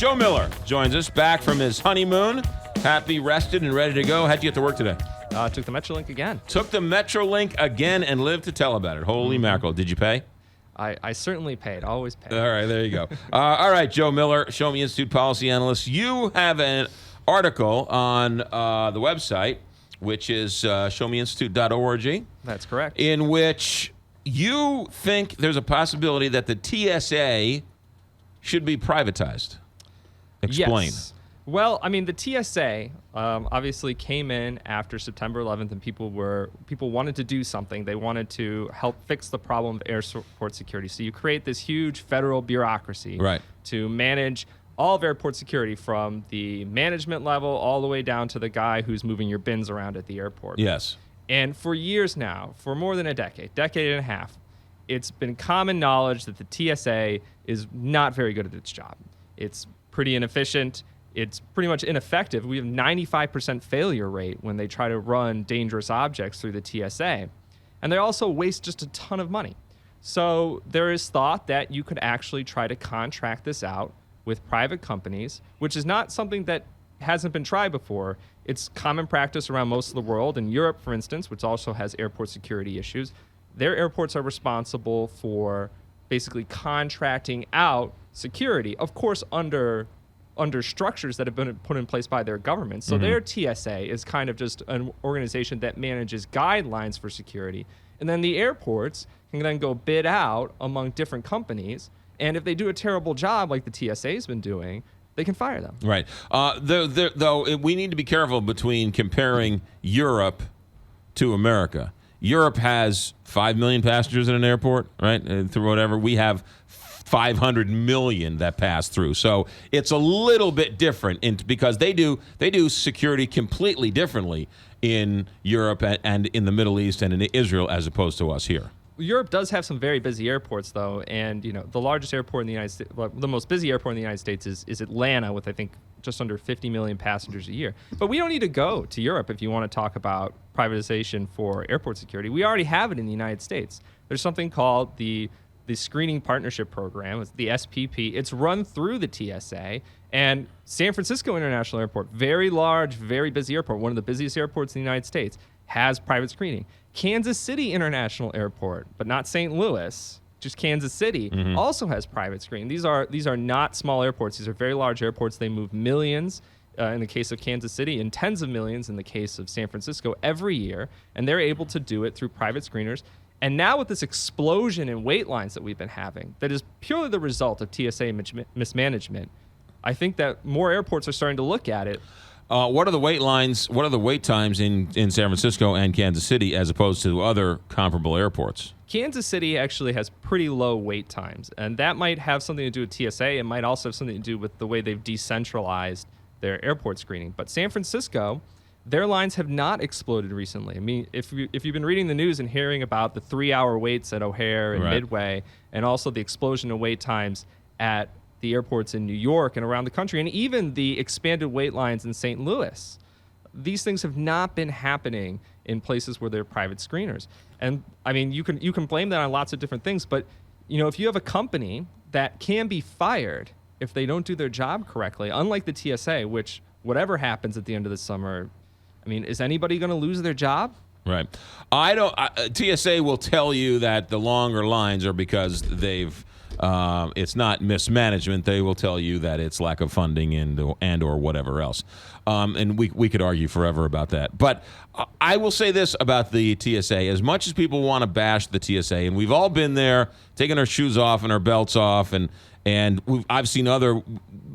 Joe Miller joins us back from his honeymoon. Happy, rested, and ready to go. How'd you get to work today? Took the Metrolink again. Took the Metrolink again and lived to tell about it. Holy mackerel. Did you pay? I certainly paid. Always paid. All right, there you go. All right, Joe Miller, Show Me Institute policy analyst. You have an article on the website, which is showmeinstitute.org. That's correct. In which you think there's a possibility that the TSA should be privatized. Explain. Yes. Well, I mean, the TSA obviously came in after September 11th, and people wanted to do something. They wanted to help fix the problem of airport security. So you create this huge federal bureaucracy to manage all of airport security, from the management level all the way down to the guy who's moving your bins around at the airport. Yes. And for years now, for more than a decade and a half, it's been common knowledge that the TSA is not very good at its job. It's pretty inefficient. It's pretty much ineffective. We have 95% failure rate when they try to run dangerous objects through the TSA. And they also waste just a ton of money. So there is thought that you could actually try to contract this out with private companies, which is not something that hasn't been tried before. It's common practice around most of the world. In Europe, for instance, which also has airport security issues, their airports are responsible for basically contracting out security, of course, under structures that have been put in place by their government. So their TSA is kind of just an organization that manages guidelines for security. And then the airports can then go bid out among different companies. And if they do a terrible job like the TSA has been doing, they can fire them. Right. Though we need to be careful between comparing Europe to America. Europe has 5 million passengers in an airport, right? Through whatever. We have 500 million that pass through. So it's a little bit different because they do security completely differently in Europe and in the Middle East and in Israel as opposed to us here. Europe does have some very busy airports, though, and the largest airport in the United States, well, the most busy airport in the United States is Atlanta, with I think just under 50 million passengers a year. But we don't need to go to Europe if you want to talk about privatization for airport security. We already have it in the United States. There's something called the Screening Partnership Program, it's the SPP. It's run through the TSA, and San Francisco International Airport, very large, very busy airport, one of the busiest airports in the United States, has private screening. Kansas City International Airport, but not St. Louis, just Kansas City, also has private screening. These are not small airports. These are very large airports. They move millions in the case of Kansas City and tens of millions in the case of San Francisco every year, and they're able to do it through private screeners. And now with this explosion in wait lines that we've been having, that is purely the result of TSA mismanagement, I think that more airports are starting to look at it. What are the wait lines? What are the wait times in San Francisco and Kansas City as opposed to other comparable airports? Kansas City actually has pretty low wait times, and that might have something to do with TSA. It might also have something to do with the way they've decentralized their airport screening. But San Francisco, their lines have not exploded recently. I mean, if you've been reading the news and hearing about the 3-hour waits at O'Hare and Midway, and also the explosion of wait times at the airports in New York and around the country, and even the expanded wait lines in St. Louis, these things have not been happening in places where there are private screeners. And I mean, you can blame that on lots of different things, but if you have a company that can be fired if they don't do their job correctly, unlike the TSA, which whatever happens at the end of the summer, I mean, is anybody going to lose their job? Right. TSA will tell you that the longer lines are because it's not mismanagement. They will tell you that it's lack of funding and or whatever else. And we could argue forever about that. But I will say this about the TSA. As much as people want to bash the TSA, and we've all been there, taking our shoes off and our belts off, and I've seen other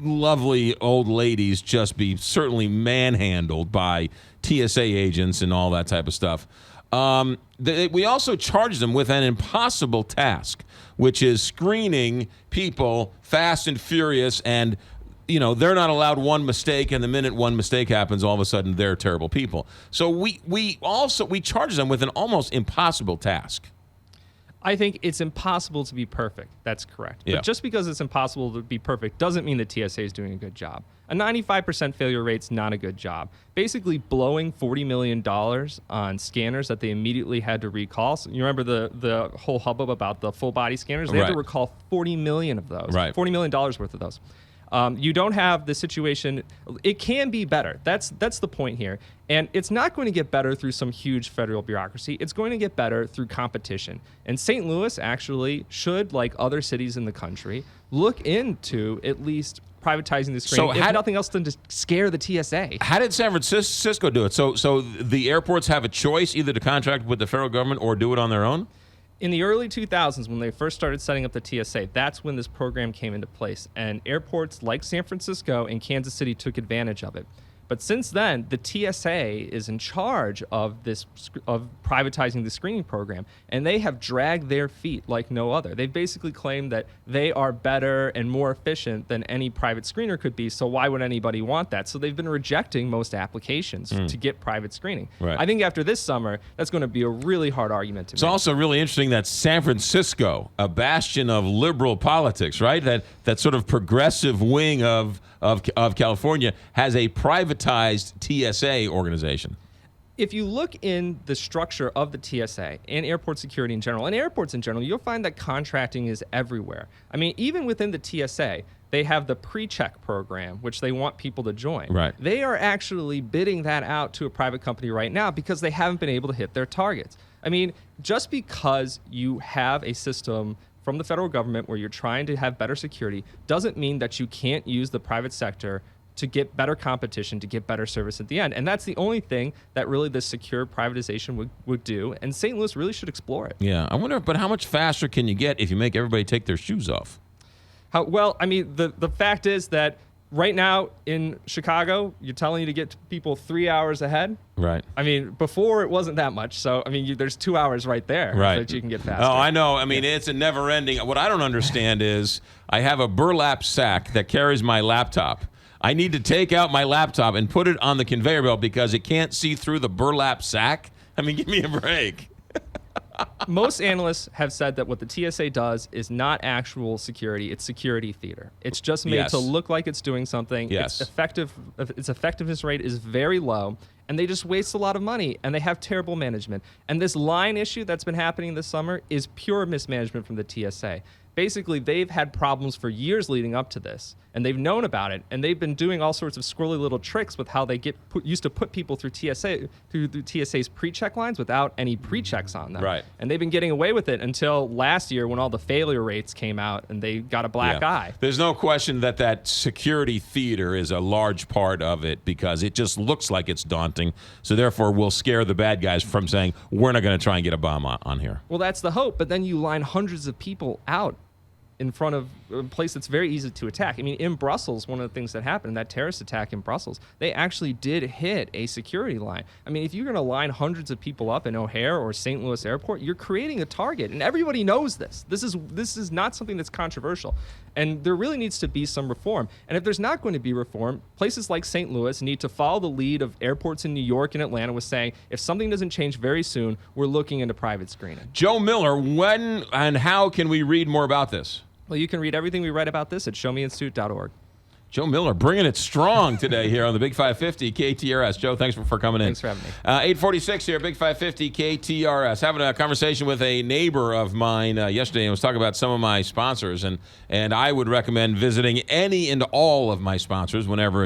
lovely old ladies just be certainly manhandled by TSA agents and all that type of stuff. We also charge them with an impossible task, which is screening people fast and furious, and they're not allowed one mistake, and the minute one mistake happens, all of a sudden they're terrible people. So we charge them with an almost impossible task. I think it's impossible to be perfect. That's correct. Yeah. But just because it's impossible to be perfect doesn't mean the TSA is doing a good job. A 95% failure rate's not a good job. Basically blowing $40 million on scanners that they immediately had to recall. So you remember the whole hubbub about the full body scanners? They had to recall 40 million of those. Right. $40 million worth of those. You don't have the situation. It can be better. That's the point here. And it's not going to get better through some huge federal bureaucracy. It's going to get better through competition. And St. Louis actually should, like other cities in the country, look into at least privatizing the screening, if nothing else than to scare the TSA. How did San Francisco do it? So the airports have a choice either to contract with the federal government or do it on their own? In the early 2000s, when they first started setting up the TSA, that's when this program came into place. And airports like San Francisco and Kansas City took advantage of it. But since then, the TSA is in charge of privatizing the screening program, and they have dragged their feet like no other. They've basically claimed that they are better and more efficient than any private screener could be, so why would anybody want that? So they've been rejecting most applications to get private screening. Right. I think after this summer, that's going to be a really hard argument to make. It's also really interesting that San Francisco, a bastion of liberal politics, right? That sort of progressive wing of California, has a privatized TSA organization. If you look in the structure of the TSA and airport security in general, and airports in general, you'll find that contracting is everywhere. I mean, even within the TSA, they have the pre-check program, which they want people to join. Right. They are actually bidding that out to a private company right now because they haven't been able to hit their targets. I mean, just because you have a system from the federal government where you're trying to have better security doesn't mean that you can't use the private sector to get better competition, to get better service at the end. And that's the only thing that really this secure privatization would do. And St. Louis really should explore it. Yeah, I wonder, but how much faster can you get if you make everybody take their shoes off? Well, I mean, the fact is that right now in Chicago, you're telling you to get people 3 hours ahead. Right. I mean, before it wasn't that much. So, I mean, there's 2 hours right there that you can get faster. Oh, I know. I mean, it's a never ending. What I don't understand is I have a burlap sack that carries my laptop. I need to take out my laptop and put it on the conveyor belt because it can't see through the burlap sack. I mean, give me a break. Most analysts have said that what the TSA does is not actual security, it's security theater. It's just made to look like it's doing something. Yes. Its effectiveness rate is very low, and they just waste a lot of money, and they have terrible management. And this line issue that's been happening this summer is pure mismanagement from the TSA. Basically, they've had problems for years leading up to this, and they've known about it, and they've been doing all sorts of squirrely little tricks with how they used to put people through the TSA's pre-check lines without any pre-checks on them. Right. And they've been getting away with it until last year when all the failure rates came out and they got a black eye. There's no question that security theater is a large part of it because it just looks like it's daunting. So therefore, we'll scare the bad guys from saying, we're not going to try and get a bomb on here. Well, that's the hope. But then you line hundreds of people out in front of a place that's very easy to attack. I mean, in Brussels, one of the things that happened, that terrorist attack in Brussels, they actually did hit a security line. I mean, if you're going to line hundreds of people up in O'Hare or St. Louis Airport, you're creating a target, and everybody knows this. This is not something that's controversial, and there really needs to be some reform. And if there's not going to be reform, places like St. Louis need to follow the lead of airports in New York and Atlanta with saying, if something doesn't change very soon, we're looking into private screening. Joe Miller, when and how can we read more about this? Well, you can read everything we write about this at showmeinstitute.org. Joe Miller bringing it strong today here on the Big 550 KTRS. Joe, thanks for coming in. Thanks for having me. 846 here, Big 550 KTRS. Having a conversation with a neighbor of mine yesterday and was talking about some of my sponsors. And I would recommend visiting any and all of my sponsors whenever